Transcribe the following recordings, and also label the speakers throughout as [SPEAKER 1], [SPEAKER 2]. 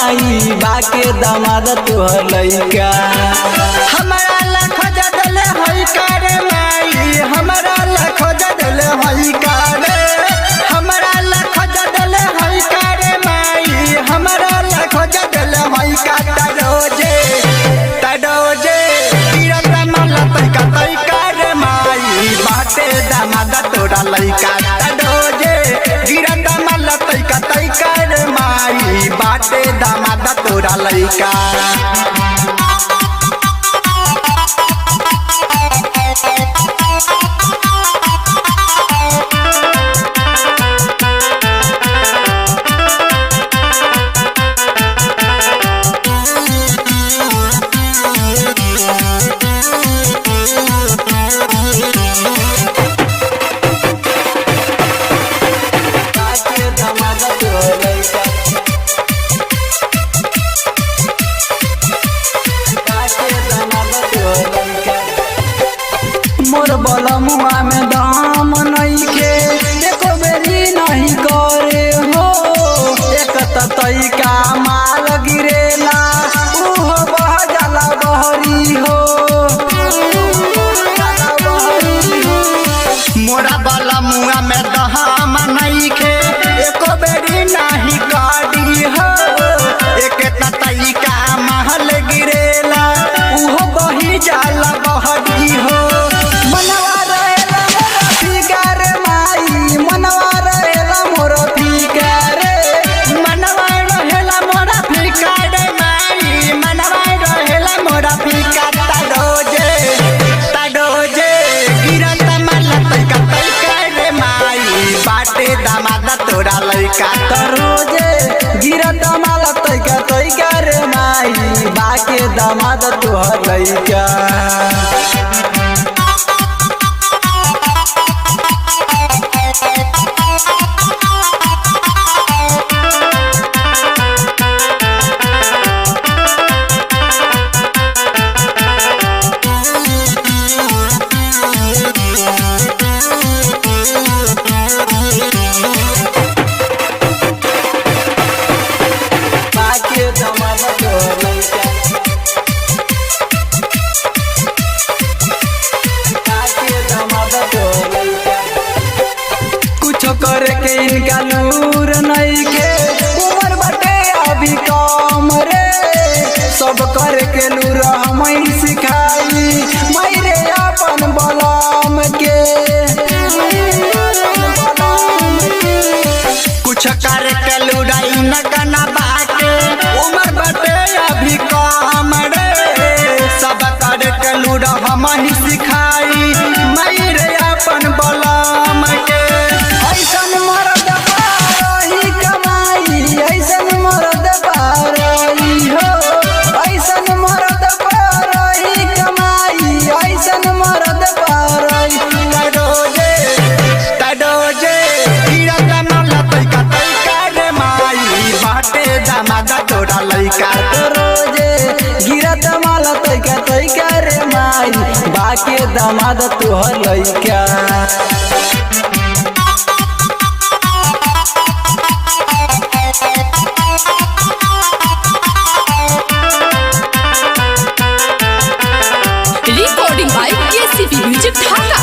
[SPEAKER 1] माई बाके दामाद तोहर लइका।
[SPEAKER 2] हमारा लाख जदले हई करे माई, हमारा लाख जदले हई करे, हमारा लाख जदले हई करे माई, हमारा लाख जदले हई का तरोजे तरोजे गिरता माला तैका तैका रे माई बाटे दामाद तोरा लइका। तरोजे गिरता माला तैका तैका रे माई बाटे दामाद तोरा लइका।
[SPEAKER 1] मोर बलमुआ में दाम नइखे एको बेरी नहीं करे हो। एक तैका माल गिरेला उहो बह जाला बहरी हो।
[SPEAKER 2] मोरा बाला मुआ में दहाम नइखे एको बेरी नाही गाड़ी हो। एक तैका महल गिरेला उहो बही जाला बहरी हो।
[SPEAKER 1] मनवा रहेला मोर फिकर माई, मनवा रहेला मोर फिकर।
[SPEAKER 2] मनवा रहेला मोरा फिकर माई, मनवा रहेला मोरा फिकर। तरोजे तरोजे गिरता माला तैका तैका रे माई बाटे दामाद तोरा लइका।
[SPEAKER 1] तरोजे गिरता माला तैका तैका रे माई बाके दामाद तोहर लइका। करे के इनका नूर नइखे उमर बाटे अभी कम रे। सब करे के लूर हमई सिखाई मैरे अपन बलम के।
[SPEAKER 2] कुछ करे के लुड़ाई न कना बाटे उमर बाटे अभी कम रे। सब करे के लुड़ा हमही सिखाई मैरे अपन बलम के।
[SPEAKER 1] ऐसन मरद पारही कमाई, ऐसन मरद पारही हो। ऐसन मरद पारही कमाई, ऐसन मरद पारही।
[SPEAKER 2] तरोजे तरोजे गिरता माला तैका तैका रे माई बाटे दामाद तोरा लइका।
[SPEAKER 1] तरोजे गिरता माला तैका तैका रे माई बाके दामाद तोहर लइका।
[SPEAKER 3] Recording by KCP Music Dhaka।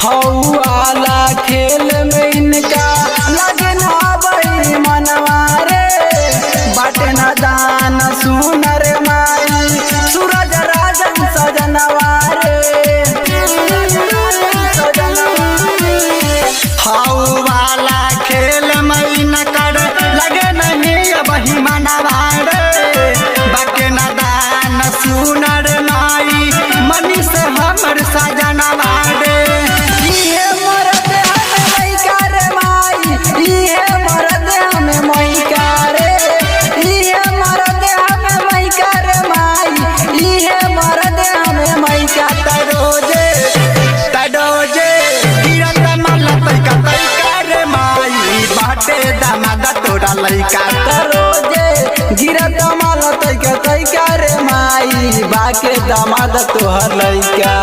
[SPEAKER 1] हौला खेल में इनका लगे ना बई मनवा रे। बाटे ना दान सुनर माई सूरज राजन सजनवा रे।
[SPEAKER 2] हाउ वाला खेल में न कर लगे नहीं अब ही मनवा रे। बाटे ना दान सुनर माई मनी से हमर सजनवा रे।
[SPEAKER 1] इहे मरद हमें लइका रे माई, इहे मरद हमें मइका रे। इहे मरद हमें माई बाके दामाद तोहर लइका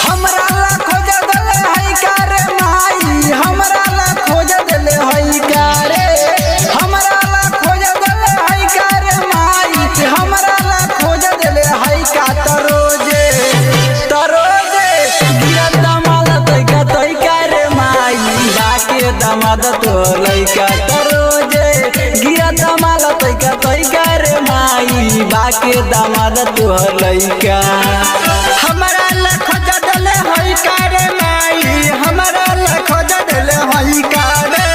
[SPEAKER 1] हमरा ला खोज दले है का रे माई हमरा ला खोज दले है का रे हमरा ला खोज दले है का रे माई हमरा ला खोज दले है का तरोजे गिरत दामाद तोइका रे माई बाके दामाद तोहर लइका तरोजे गिरत दामाद तोइका रे माई बाके दामाद तोहर लइका
[SPEAKER 2] हमरा ला खोज दले है का रे माई हमरा ला खोज दले है का रे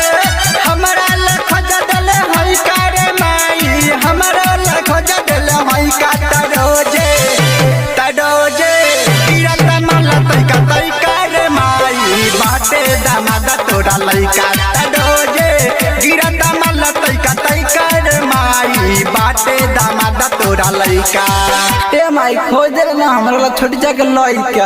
[SPEAKER 2] हमरा ला खोज दले है का रे माई हमरा ला खोज दले है का तरोजे गिरत माला तोइका रे माई बाटे दामाद तोरा लइका तरोजे गिरत माला तोइका रे माई बाटे दामाद तोरा लइका
[SPEAKER 1] ए माई खोज दे ना हमरा ला छोटी चा के लइका।